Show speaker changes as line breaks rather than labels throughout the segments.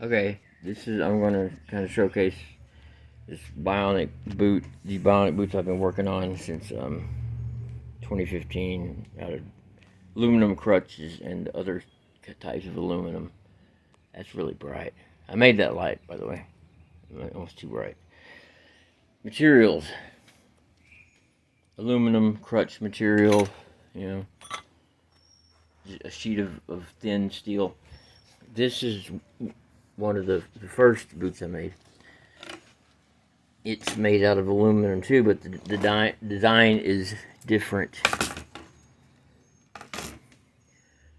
Okay, I'm going to kind of showcase this bionic boot. These bionic boots I've been working on since 2015 out of aluminum crutches and other types of aluminum. That's really bright. I made that light, by the way. Almost too bright. Materials. Aluminum crutch material, you know, a sheet of thin steel. This is one of the first boots I made. It's made out of aluminum too, but the design is different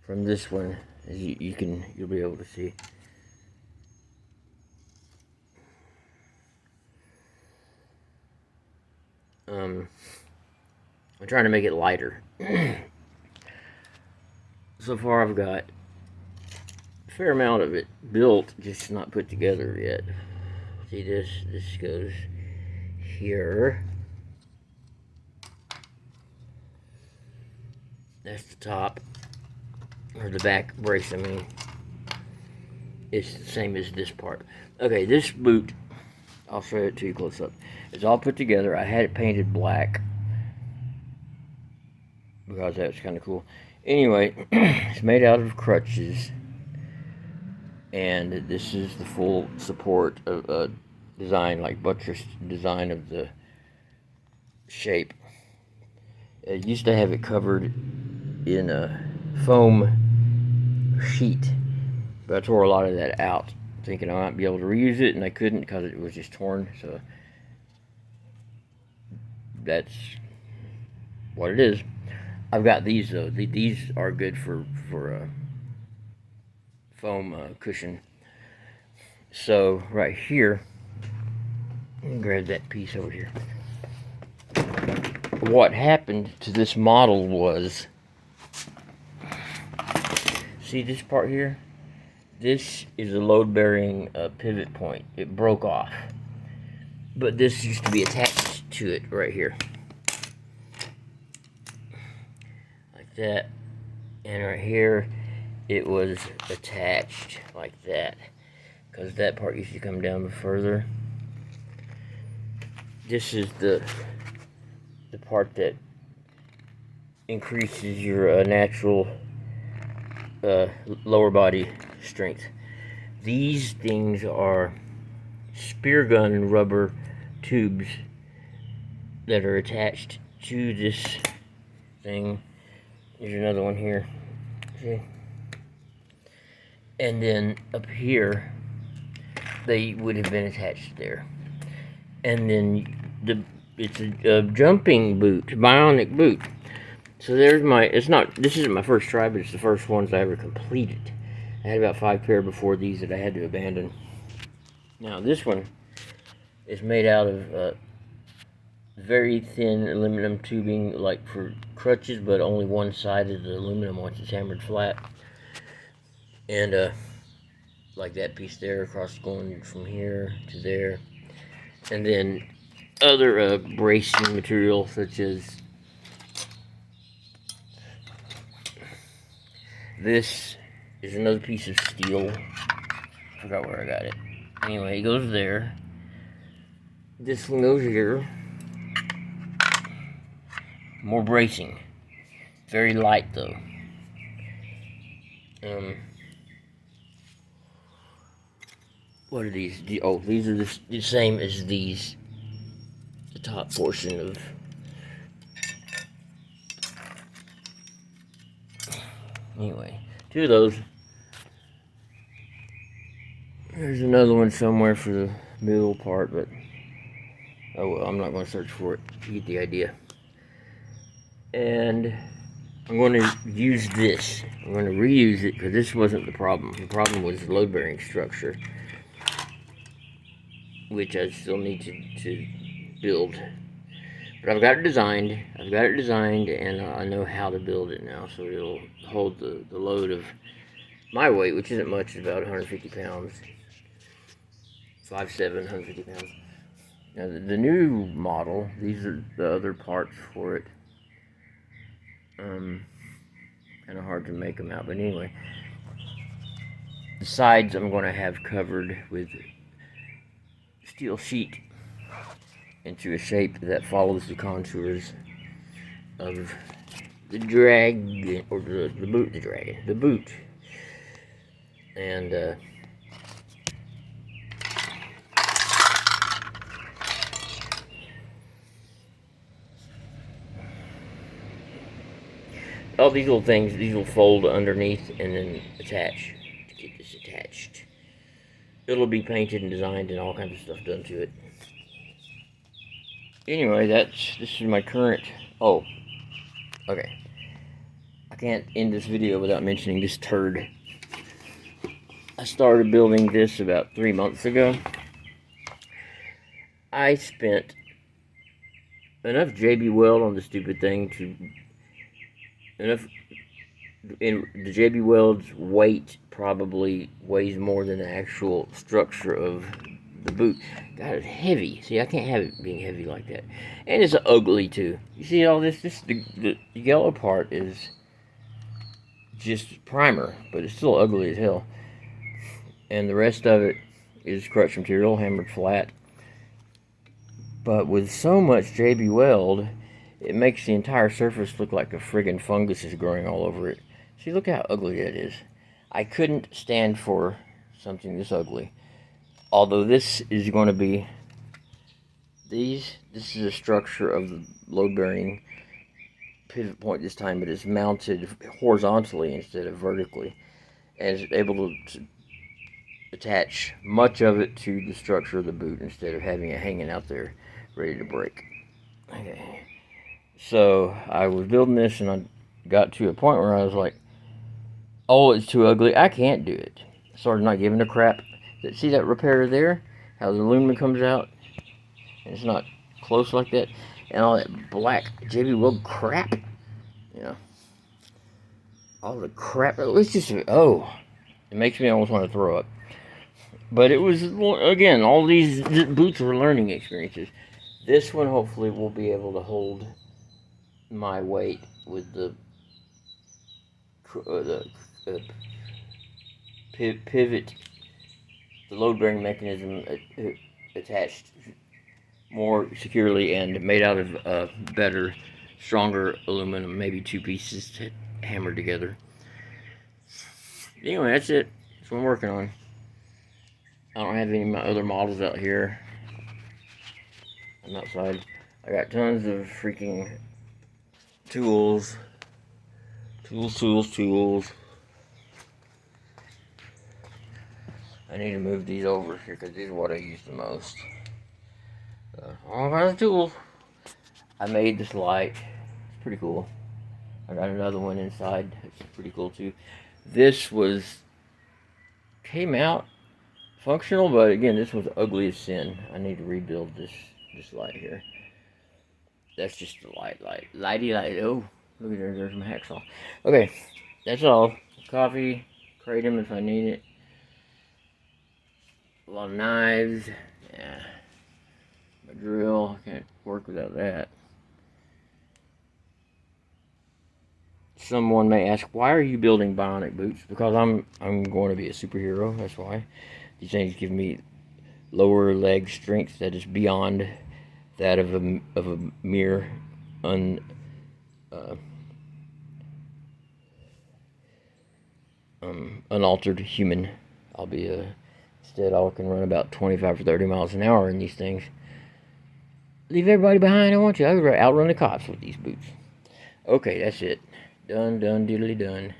from this one, as you'll be able to see. I'm trying to make it lighter. So far I've got a fair amount of it built, just not put together yet. See this goes here. That's the top, or the back brace, I mean. It's the same as this part. Okay, this boot, I'll show it to you close up. It's all put together. I had it painted black because that's kind of cool. Anyway, it's made out of crutches, and this is the full support of design, like buttress design of the shape. I used to have it covered in a foam sheet, but I tore a lot of that out, thinking I might be able to reuse it, and I couldn't because it was just torn. So that's what it is. I've got these though. These are good for foam cushion. So right here, grab that piece over here. What happened to this model was, see this part here? This is a load-bearing pivot point. It broke off, but this used to be attached to it right here, like that, and right here it was attached like that, because that part used to come down further. This is the part that increases your natural lower body strength. These things are spear gun rubber tubes that are attached to this thing. There's another one here. See? And then up here, they would have been attached there. And then it's a jumping boot, bionic boot. So there's this isn't my first try, but it's the first ones I ever completed. I had about 5 pair before these that I had to abandon. Now this one is made out of very thin aluminum tubing, like for crutches, but only one side of the aluminum once it's hammered flat. And like that piece there, across going from here to there. And then other bracing material, such as this is another piece of steel. I forgot where I got it. Anyway, it goes there. This one goes here. More bracing. Very light though. What are these? Oh, these are the same as these. The top portion of. Anyway, 2 of those. There's another one somewhere for the middle part, but oh well, I'm not going to search for it. You get the idea. And I'm going to use this. I'm going to reuse it because this wasn't the problem. The problem was the load-bearing structure, which I still need to build. But I've got it designed, and I know how to build it now, so it'll hold the load of my weight, which isn't much, about 150 pounds. 5'7", 150 pounds. Now the new model, these are the other parts for it. Kind of hard to make them out, but anyway. The sides I'm going to have covered with steel sheet into a shape that follows the contours of the dragon, or the boot, the boot. And all these little things, these will fold underneath and then attach to get this attached. It'll be painted and designed and all kinds of stuff done to it. Anyway, this is my current. Oh, okay. I can't end this video without mentioning this turd. I started building this about 3 months ago. I spent enough JB Weld on the stupid thing and the JB Weld's weight probably weighs more than the actual structure of the boot. God, it's heavy. See, I can't have it being heavy like that. And it's ugly too. You see all this? The yellow part is just primer, but it's still ugly as hell. And the rest of it is crushed material, hammered flat. But with so much JB Weld, it makes the entire surface look like a friggin' fungus is growing all over it. See, look how ugly that is. I couldn't stand for something this ugly. Although this is going to be this is a structure of the load-bearing pivot point this time, but it's mounted horizontally instead of vertically, and it's able to attach much of it to the structure of the boot instead of having it hanging out there ready to break. Okay, so I was building this and I got to a point where I was like, oh, it's too ugly, I can't do it. I started not giving a crap. See that repair there? How the aluminum comes out and it's not close like that, and all that black JB Weld crap, you know, all the crap. It's just, oh, it makes me almost want to throw up. But it was, again, all these boots were learning experiences. This one hopefully will be able to hold my weight with the pivot, the load-bearing mechanism attached more securely and made out of better, stronger aluminum, maybe 2 pieces hammered together. Anyway, that's it. That's what I'm working on. I don't have any of my other models out here. I'm outside. I got tons of freaking tools. Tools. I need to move these over here because these are what I use the most. All kinds of tools. I made this light. It's pretty cool. I got another one inside. It's pretty cool too. This came out functional, but again, this was ugly as sin. I need to rebuild this light here. That's just the lighty light. Oh, look at there's my hacksaw. Okay, that's all. Coffee, kratom if I need it. A lot of knives. Yeah. My drill. I can't work without that. Someone may ask, why are you building bionic boots? Because I'm going to be a superhero. That's why. These things give me lower leg strength that is beyond that of a mere unaltered human. Instead I can run about 25 or 30 miles an hour in these things. Leave everybody behind, I want you. I would outrun the cops with these boots. Okay, that's it. Done, diddly done.